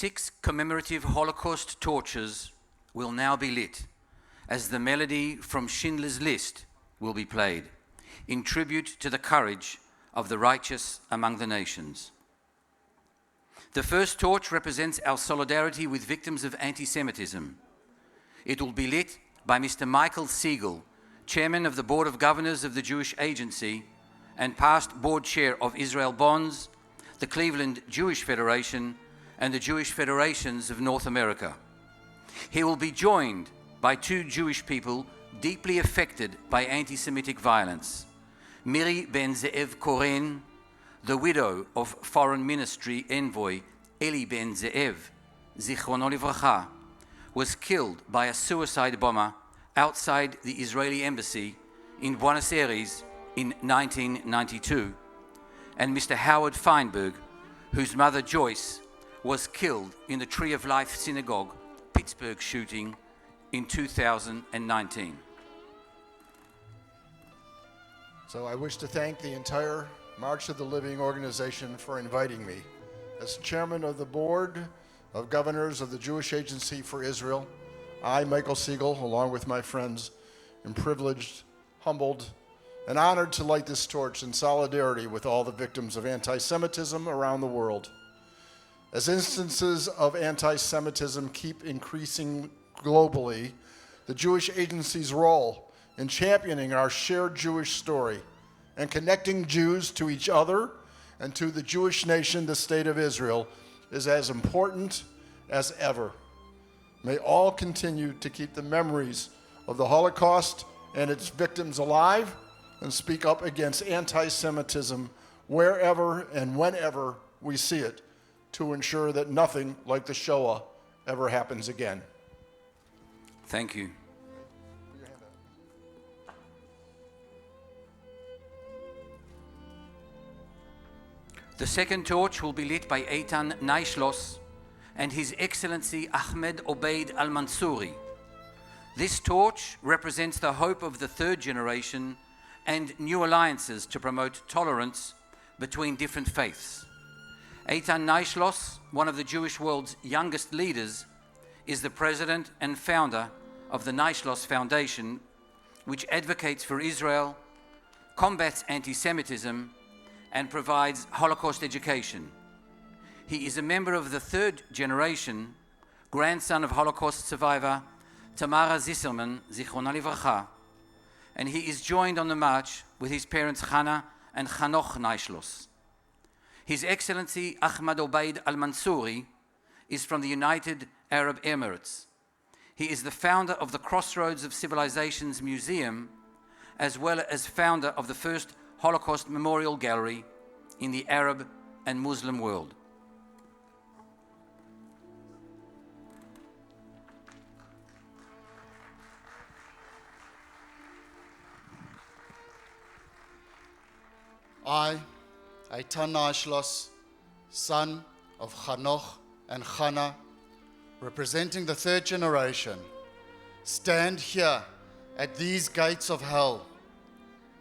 6 commemorative Holocaust torches will now be lit as the melody from Schindler's List will be played in tribute to the courage of the righteous among the nations. The first torch represents our solidarity with victims of anti-Semitism. It will be lit by Mr. Michael Siegel, Chairman of the Board of Governors of the Jewish Agency and past Board Chair of Israel Bonds, the Cleveland Jewish Federation, and the Jewish Federations of North America. He will be joined by 2 Jewish people deeply affected by anti-Semitic violence. Miri Ben-Ze'ev Koren, the widow of Foreign Ministry envoy Eli Ben-Ze'ev, Zichrono Livracha, was killed by a suicide bomber outside the Israeli embassy in Buenos Aires in 1992, and Mr. Howard Feinberg, whose mother Joyce was killed in the Tree of Life Synagogue, Pittsburgh shooting in 2019. So I wish to thank the entire March of the Living organization for inviting me. As chairman of the Board of Governors of the Jewish Agency for Israel, I, Michael Siegel, along with my friends, am privileged, humbled, and honored to light this torch in solidarity with all the victims of anti-Semitism around the world. As instances of anti-Semitism keep increasing globally, the Jewish Agency's role in championing our shared Jewish story and connecting Jews to each other and to the Jewish nation, the State of Israel, is as important as ever. May all continue to keep the memories of the Holocaust and its victims alive and speak up against anti-Semitism wherever and whenever we see it to ensure that nothing like the Shoah ever happens again. Thank you. The second torch will be lit by Eitan Naishlos and His Excellency Ahmed Obeid Al-Mansouri. This torch represents the hope of the 3rd generation and new alliances to promote tolerance between different faiths. Eitan Naishlos, one of the Jewish world's youngest leaders, is the president and founder of the Naishlos Foundation, which advocates for Israel, combats anti-Semitism, and provides Holocaust education. He is a member of the 3rd generation, grandson of Holocaust survivor Tamara Zisserman, Zichrona Livracha, and he is joined on the march with his parents Chana and Chanoch Naishlos. His Excellency Ahmad Obeid Al-Mansouri is from the United Arab Emirates. He is the founder of the Crossroads of Civilizations Museum, as well as founder of the first Holocaust Memorial Gallery in the Arab and Muslim world. I, Eitan Naishlos, son of Chanoch and Chana, representing the 3rd generation, stand here at these gates of hell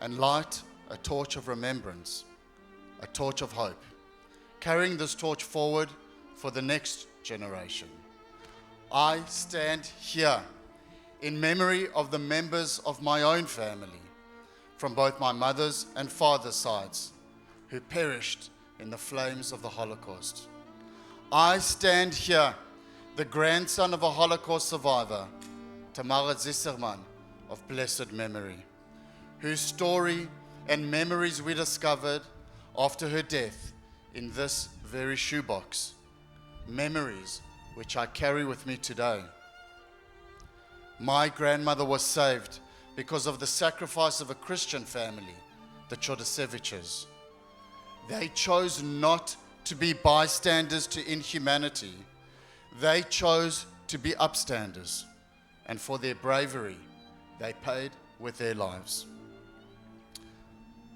and light a torch of remembrance, a torch of hope, carrying this torch forward for the next generation. I stand here in memory of the members of my own family, from both my mother's and father's sides, who perished in the flames of the Holocaust. I stand here, the grandson of a Holocaust survivor, Tamara Zisserman of blessed memory, whose story and memories we discovered after her death in this very shoebox, memories which I carry with me today. My grandmother was saved because of the sacrifice of a Christian family, the Chodaseviches. They chose not to be bystanders to inhumanity. They chose to be upstanders, and for their bravery, they paid with their lives.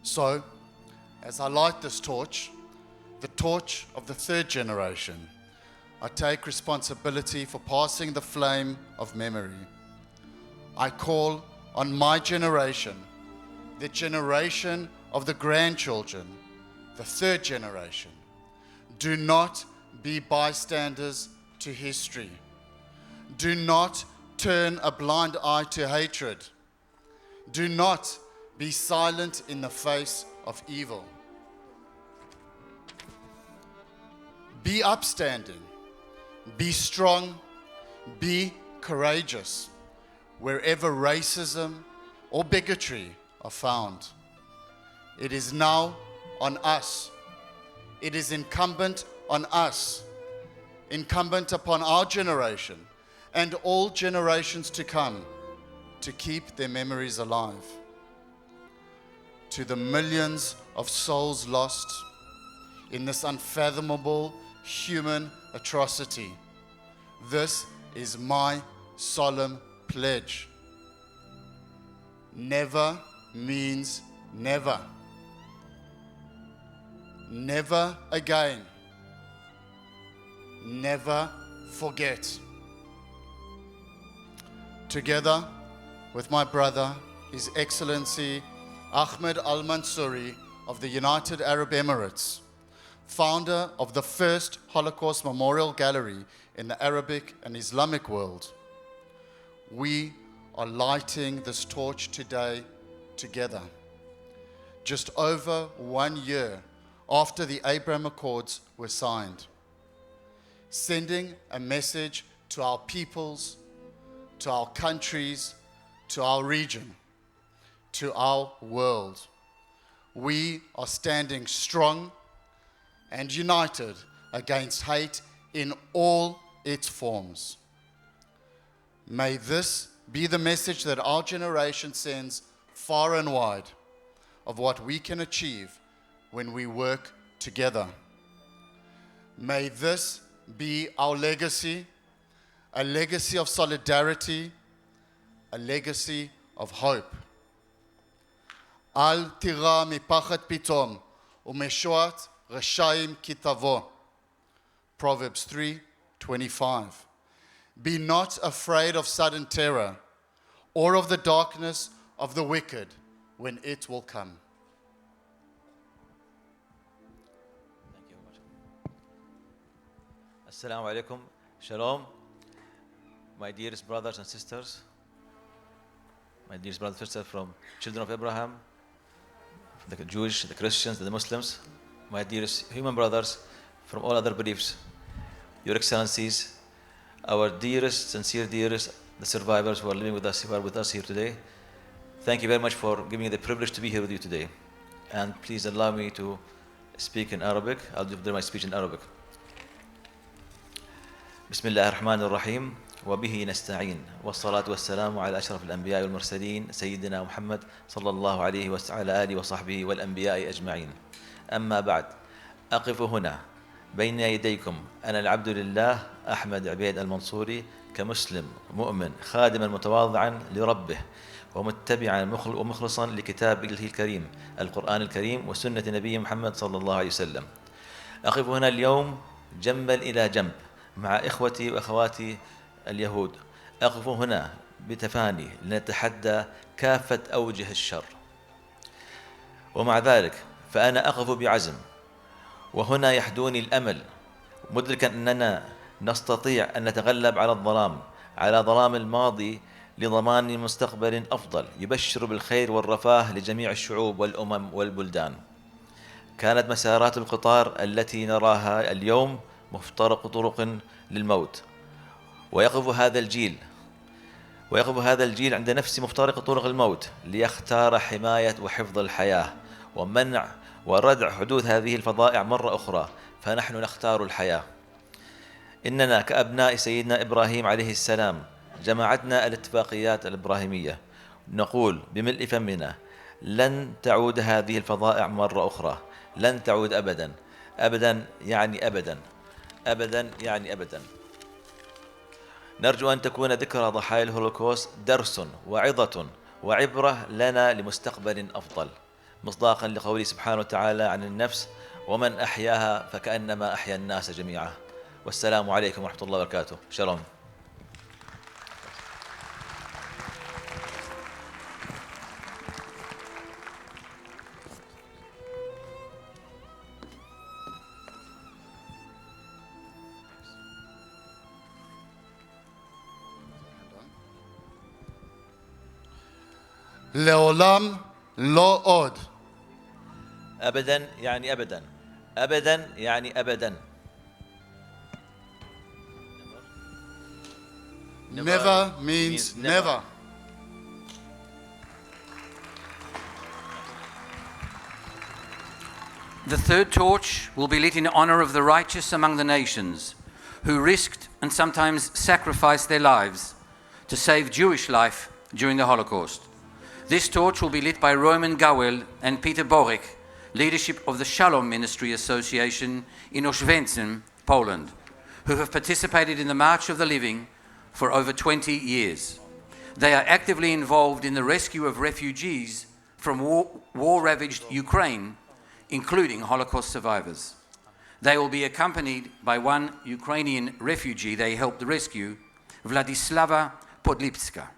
So, as I light this torch, the torch of the 3rd generation, I take responsibility for passing the flame of memory. I call on my generation, the generation of the grandchildren, the 3rd generation. Do not be bystanders to history. Do not turn a blind eye to hatred. Do not be silent in the face of evil. Be upstanding, be strong, be courageous wherever racism or bigotry are found. It is now on us. It is incumbent on us, incumbent upon our generation and all generations to come, to keep their memories alive. To the millions of souls lost in this unfathomable human atrocity, this is my solemn pledge. Never means never. Never again. Never forget. Together with my brother, His Excellency Ahmed Al-Mansouri of the United Arab Emirates, founder of the first Holocaust Memorial Gallery in the Arabic and Islamic world, we are lighting this torch today together. Just over 1 year after the Abraham Accords were signed, sending a message to our peoples, to our countries, to our region, to our world. We are standing strong and united against hate in all its forms. May this be the message that our generation sends far and wide of what we can achieve when we work together. May this be our legacy, a legacy of solidarity, a legacy of hope. Al tira mipachat pitom umeshoat rashayim kitavo. Proverbs 3:25. Be not afraid of sudden terror or of the darkness of the wicked when it will come. Thank you very much. Assalamu alaikum. Shalom. My dearest brothers and sisters, my dearest brothers and sisters from Children of Abraham, the Jewish, the Christians, the Muslims, my dearest human brothers from all other beliefs, Your Excellencies, our dearest, sincere dearest, the survivors who are living with us, who are with us here today. Thank you very much for giving me the privilege to be here with you today. And please allow me to speak in Arabic. I'll do my speech in Arabic. بسم الله الرحمن الرحيم وبه نستعين والصلاة والسلام على أشرف الأنبياء والمرسلين سيدنا محمد صلى الله عليه وعلى آله وصحبه والأنبياء أجمعين. أما بعد، أقف هنا بين يديكم أنا العبد لله أحمد عبيد المنصوري كمسلم مؤمن خادما متواضعا لربه ومتبعا ومخلصا لكتابه الكريم القرآن الكريم وسنة نبي محمد صلى الله عليه وسلم. أقف هنا اليوم جنبا إلى جنب مع إخوتي وأخواتي اليهود. أقف هنا بتفاني لنتحدى كافة أوجه الشر، ومع ذلك فأنا أقف بعزم، وهنا يحدوني الأمل مدركا أننا نستطيع أن نتغلب على الظلام، على ظلام الماضي لضمان مستقبل أفضل يبشر بالخير والرفاه لجميع الشعوب والأمم والبلدان. كانت مسارات القطار التي نراها اليوم مفترق طرق للموت، ويقف هذا الجيل عند نفس مفترق طرق الموت ليختار حماية وحفظ الحياة ومنع وردع حدوث هذه الفظائع مرة أخرى، فنحن نختار الحياة. إننا كأبناء سيدنا إبراهيم عليه السلام جمعتنا الاتفاقيات الإبراهيمية، نقول بملء فمنا لن تعود هذه الفظائع مرة أخرى، لن تعود أبدا. أبدا يعني أبدا، أبدا يعني أبدا. نرجو أن تكون ذكرى ضحايا الهولوكوست درس وعظة وعبرة لنا لمستقبل أفضل، مصداقا لقوله سبحانه وتعالى عن النفس ومن أحياها فكأنما أحيا الناس جميعا. والسلام عليكم ورحمة الله وبركاته. شلوم. לעולם לא עוד. أبدا يعني أبدا. أبدا يعني أبدا. Never means never. The third torch will be lit in honor of the righteous among the nations who risked and sometimes sacrificed their lives to save Jewish life during the Holocaust. This torch will be lit by Roman Gawel and Peter Borek, leadership of the Shalom Ministry Association in Oświęcim, Poland, who have participated in the March of the Living for over 20 years. They are actively involved in the rescue of refugees from war-ravaged Ukraine, including Holocaust survivors. They will be accompanied by one Ukrainian refugee they helped rescue, Vladislava Podlipska.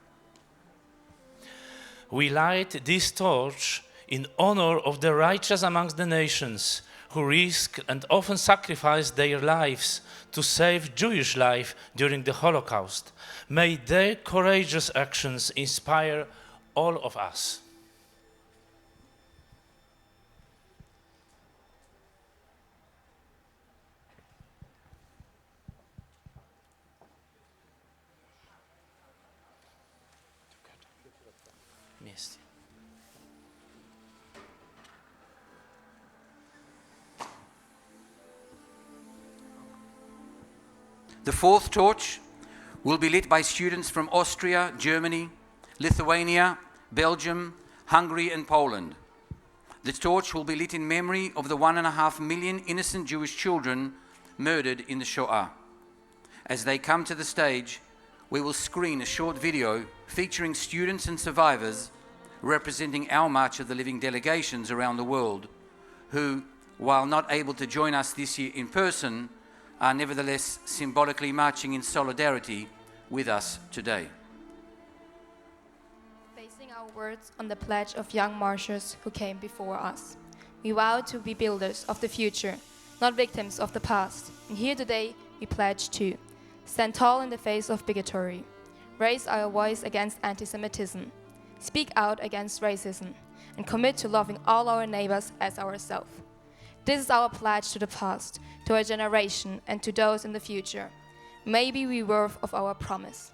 We light this torch in honor of the righteous amongst the nations who risk and often sacrifice their lives to save Jewish life during the Holocaust. May their courageous actions inspire all of us. The fourth torch will be lit by students from Austria, Germany, Lithuania, Belgium, Hungary and Poland. The torch will be lit in memory of the 1.5 million innocent Jewish children murdered in the Shoah. As they come to the stage, we will screen a short video featuring students and survivors representing our March of the Living delegations around the world who, while not able to join us this year in person, are nevertheless symbolically marching in solidarity with us today. Basing our words on the pledge of young marchers who came before us, we vow to be builders of the future, not victims of the past. And here today we pledge to stand tall in the face of bigotry, raise our voice against anti-Semitism, speak out against racism, and commit to loving all our neighbors as ourselves. This is our pledge to the past, to our generation, and to those in the future. May we be worthy of our promise.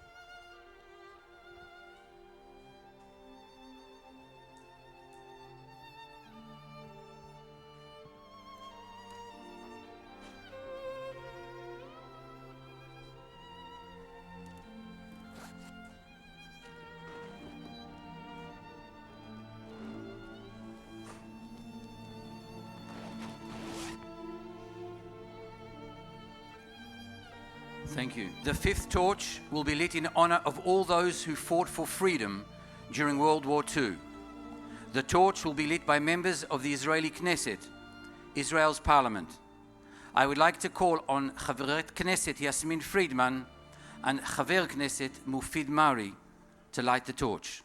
Thank you. The fifth torch will be lit in honor of all those who fought for freedom during World War II. The torch will be lit by members of the Israeli Knesset, Israel's parliament. I would like to call on Chaveret Knesset Yasmin Friedman and Chaver Knesset Mufid Mari to light the torch.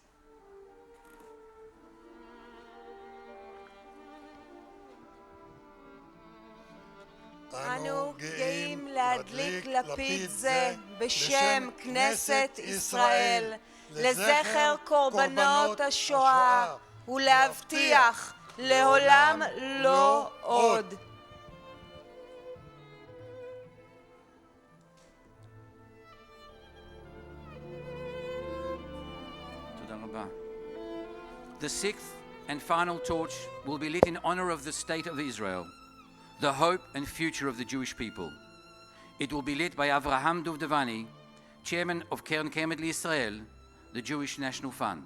אנו גאים להדליק לפיד זה בשם כנסת ישראל לזכר קורבנות השואה ולהבטיח לעולם לא עוד. תודה רבה. The sixth and final torch will be lit in honor of the State of Israel, the hope and future of the Jewish people. It will be lit by Avraham Duvdevani, chairman of Keren Kayemet L'Israel, the Jewish National Fund.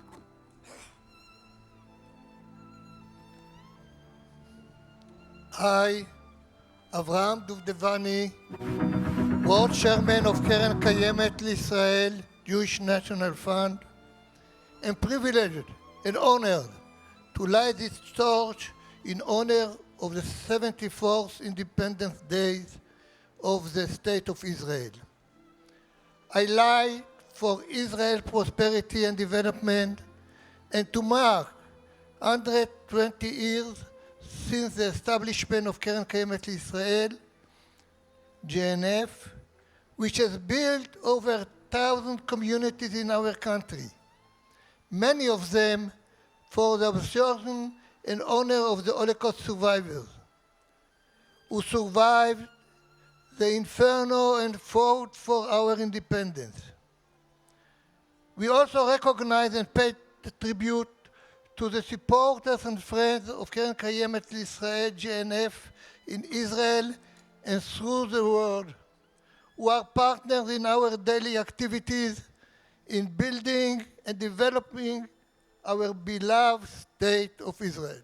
I, Avraham Duvdevani, World Chairman of Keren Kayemet L'Israel, Jewish National Fund, am privileged and honored to light this torch in honor of the 74th Independence Day of the State of Israel. I light for Israel's prosperity and development and to mark 120 years since the establishment of Keren Kayemet Israel, JNF, which has built over 1,000 communities in our country, many of them for the observation and honor of the Holocaust survivors who survived the inferno and fought for our independence. We also recognize and pay tribute to the supporters and friends of Keren Kayemet Israel, JNF, in Israel and through the world, who are partners in our daily activities in building and developing our beloved state of Israel.